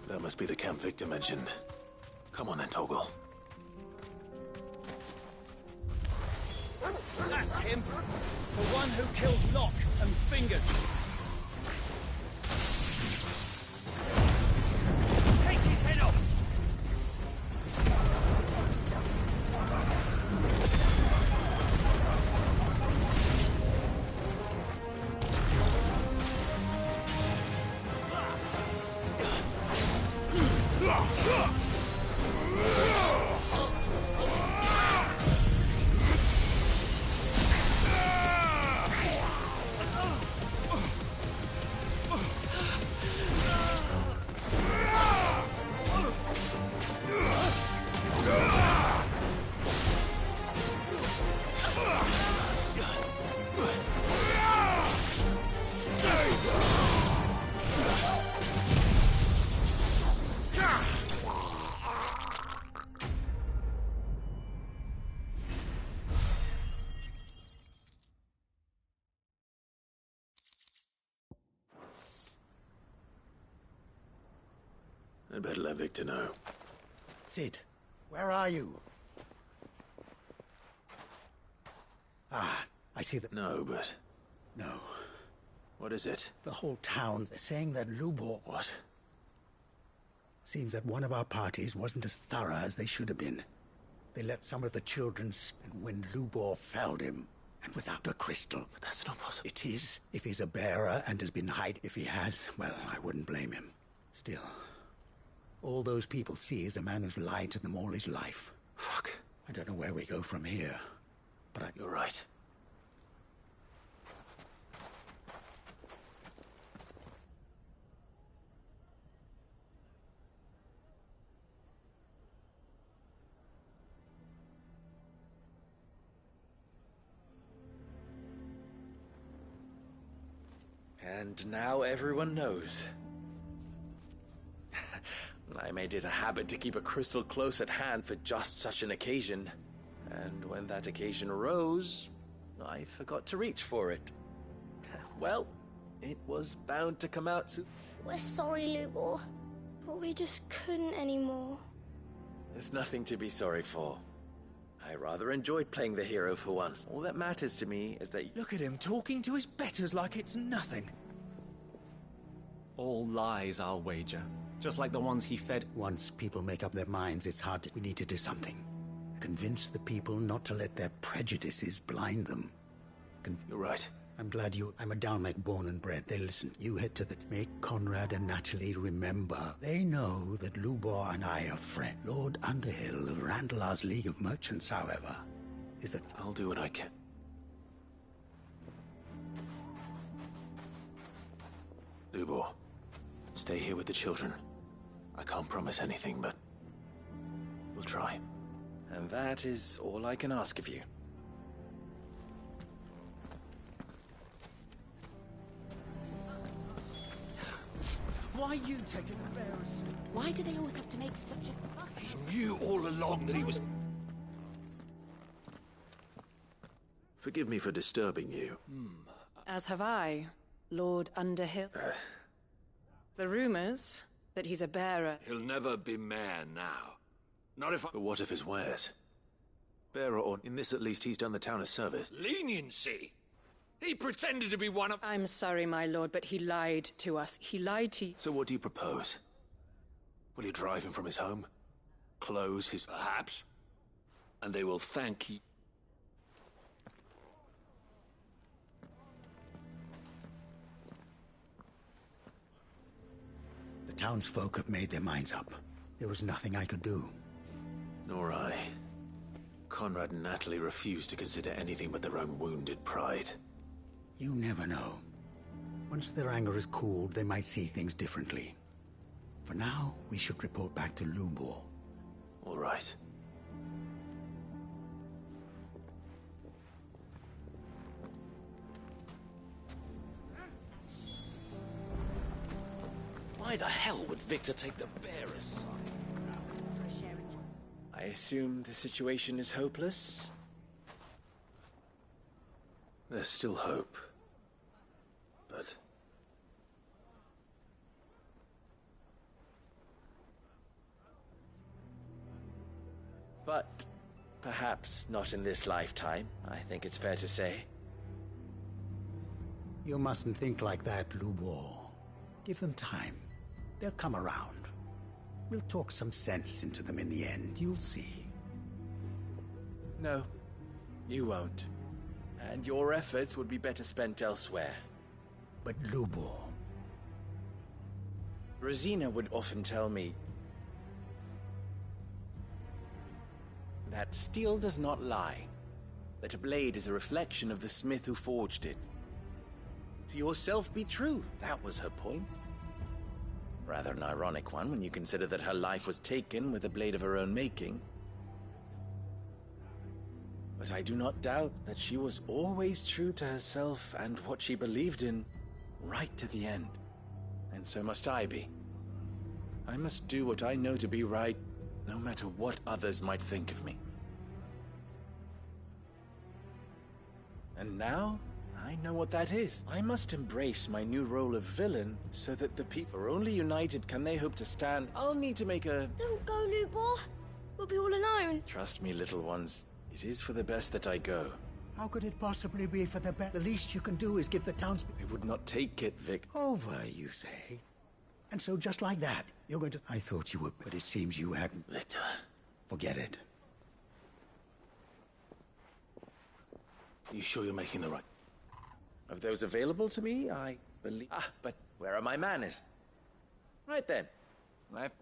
That must be the camp Victor mentioned. Come on then, Toggle. That's him! The one who killed Locke and Fingers! Take his head off! I'd better let Victor know. Sid, where are you? Ah, I see that... No, but... No. What is it? The whole town is saying that Lubor... What? Seems that one of our parties wasn't as thorough as they should have been. They let some of the children spin when Lubor felled him. And without a crystal. But that's not possible. It is, if he's a bearer and has been hiding. If he has, well, I wouldn't blame him. Still, all those people see is a man who's lied to them all his life. Fuck. I don't know where we go from here, but You're right. And now everyone knows. I made it a habit to keep a crystal close at hand for just such an occasion. And when that occasion arose, I forgot to reach for it. Well, it was bound to come out soon. We're sorry, Lubor, but we just couldn't anymore. There's nothing to be sorry for. I rather enjoyed playing the hero for once. All that matters to me is that... Look at him talking to his betters like it's nothing. All lies, I'll wager. Just like the ones he fed. once people make up their minds, it's hard to... We need to do something. Convince the people not to let their prejudices blind them. You're right. I'm glad you... I'm a Dalmek born and bred. They listen. You head to the... Make Conrad and Natalie remember. They know that Lubor and I are friends. Lord Underhill of Randalar's League of Merchants, however, is that... I'll do what I can. Lubor, stay here with the children. I can't promise anything, but we'll try. And that is all I can ask of you. Why are you taking the bearers? Why do they always have to make such a... He knew all along that he was... Forgive me for disturbing you. As have I, Lord Underhill. The rumors that he's a bearer... He'll never be mayor now. Not if I... But what if his wares? Bearer or... In this at least, he's done the town a service. Leniency! He pretended to be one of— I'm sorry, my lord, but he lied to us. He lied to you. So what do you propose? Will you drive him from his home? Close his... Perhaps. And they will thank you. The townsfolk have made their minds up. There was nothing I could do. Nor I. Conrad and Natalie refused to consider anything but their own wounded pride. You never know. Once their anger is cooled, they might see things differently. For now, we should report back to Lubor. All right. Why the hell would Victor take the bearer's side? I assume the situation is hopeless? There's still hope. But... But perhaps not in this lifetime, I think it's fair to say. You mustn't think like that, Lubor. Give them time. They'll come around. We'll talk some sense into them in the end, you'll see. No, you won't. And your efforts would be better spent elsewhere. But Lubor... Rosina would often tell me that steel does not lie, that a blade is a reflection of the smith who forged it. To yourself be true, that was her point. Rather an ironic one when you consider that her life was taken with a blade of her own making. But I do not doubt that she was always true to herself and what she believed in, right to the end. And so must I be. I must do what I know to be right, no matter what others might think of me. And now, I know what that is. I must embrace my new role of villain so that the people are only united can they hope to stand. I'll need to make a... Don't go, Lubor. We'll be all alone. Trust me, little ones. It is for the best that I go. How could it possibly be for the best? The least you can do is give the townspeople... I would not take it, Vic. Over, you say? And so just like that, you're going to... I thought you would, but it seems you hadn't. Victor. Forget it. You sure you're making the right... Of those available to me, I believe... but where are my manners? Right then.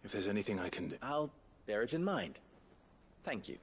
If there's anything I can do... I'll bear it in mind. Thank you.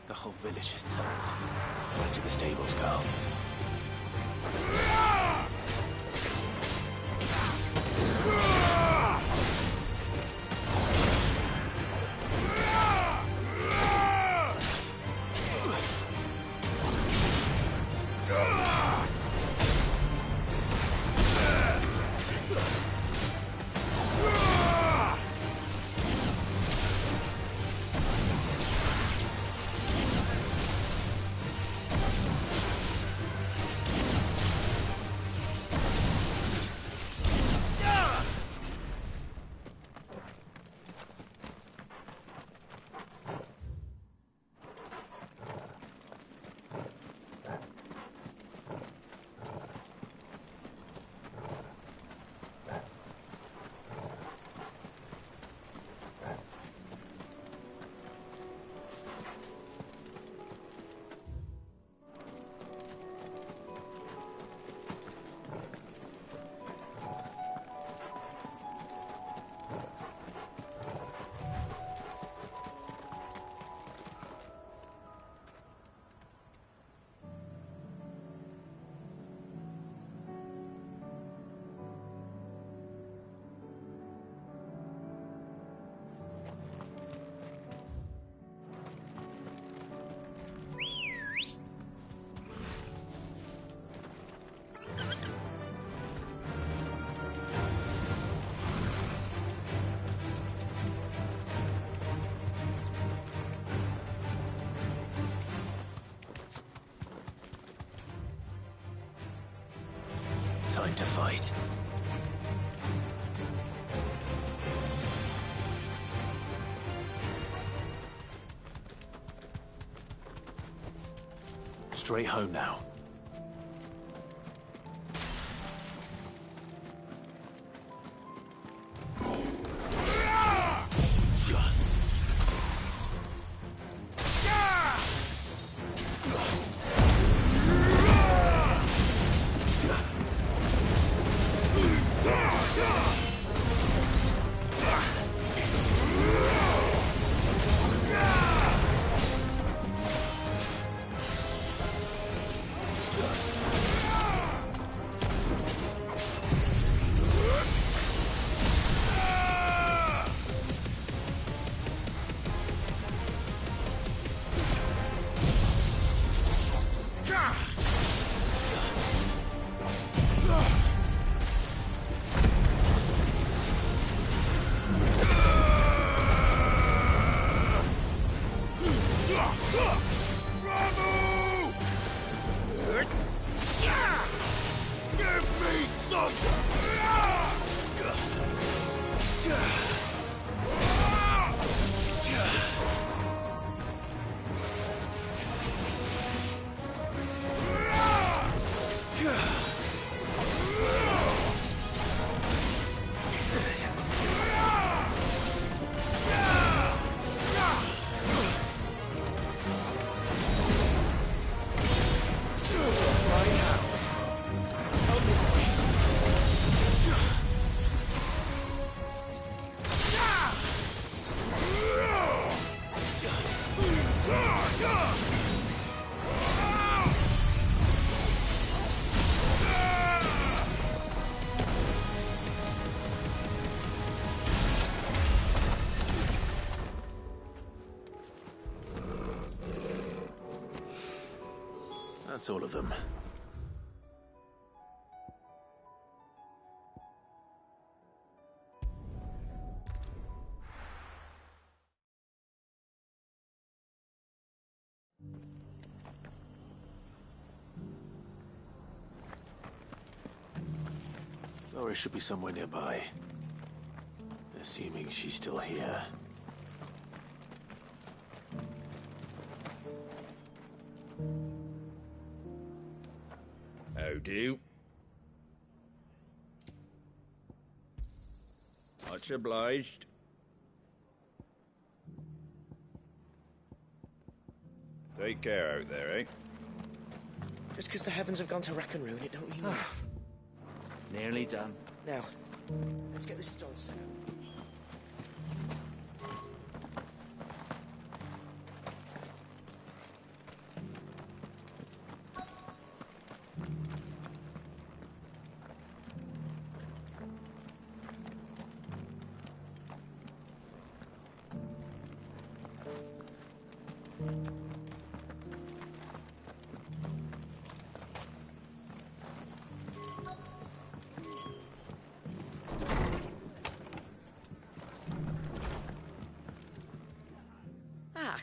The whole village is turned. Where do the stables go? time to fight. Straight home now. That's all of them. Doris should be somewhere nearby. Assuming she's still here. How do? Much obliged. Take care out there, eh? Just because the heavens have gone to rack and ruin, it don't mean... Nearly done. Now, let's get this stone set out.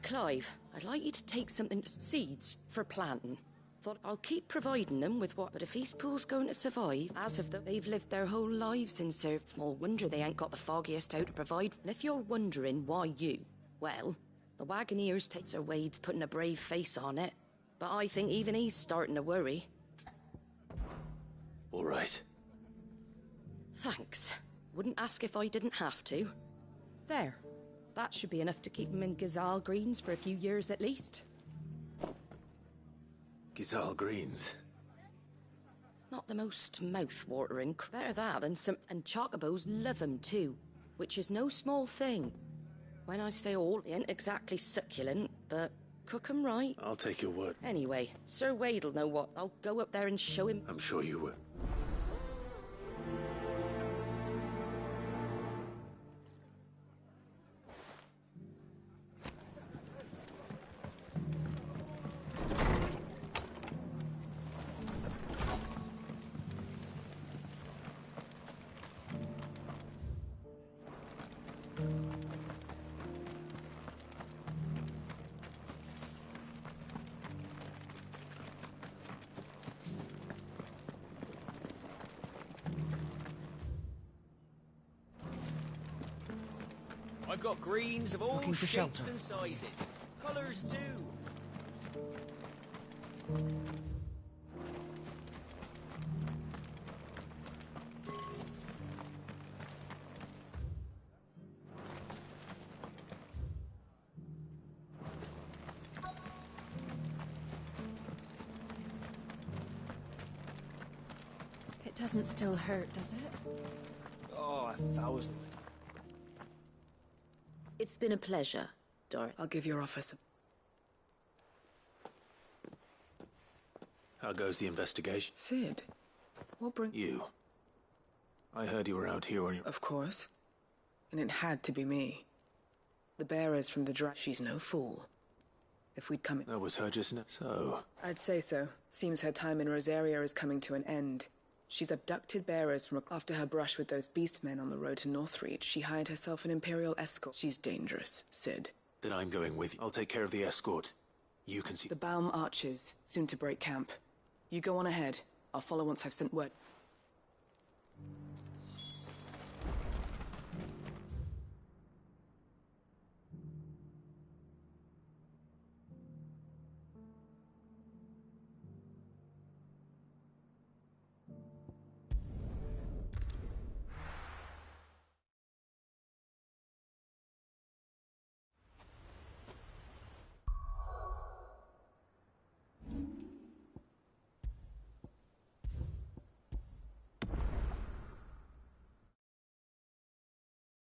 Clive, I'd like you to take something seeds for planting. Thought I'll keep providing them with what, but if Eastpool's going to survive, as if they've lived their whole lives in serve, small wonder they ain't got the foggiest out to provide. And if you're wondering why you, well, the Wagoneers takes their Wade's putting a brave face on it, but I think even he's starting to worry. All right. Thanks. Wouldn't ask if I didn't have to. There. That should be enough to keep them in Gazal Greens for a few years at least. Gazal Greens? Not the most mouth-watering. Better that than some... And chocobos love 'em too, which is no small thing. When I say all, they ain't exactly succulent, but cook 'em right. I'll take your word. Anyway, Sir Wade'll know what. I'll go up there and show him... I'm sure you will. I've got greens of all Looking for shapes shelter. and sizes. Colours too. It doesn't still hurt, does it? Oh, 1,000. It's been a pleasure, Dorothy. I'll give your office a... How goes the investigation? Sid, what bring... You. I heard you were out here on your... Of course. And it had to be me. The bearers from the She's no fool. If we'd come in... That was her just now. So... I'd say so. Seems her time in Rosaria is coming to an end. She's abducted bearers from after her brush with those beastmen on the road to Northreach. She hired herself an Imperial escort. She's dangerous, Sid. Then I'm going with you. I'll take care of the escort. You can see... The Baum Archers, soon to break camp. You go on ahead. I'll follow once I've sent word.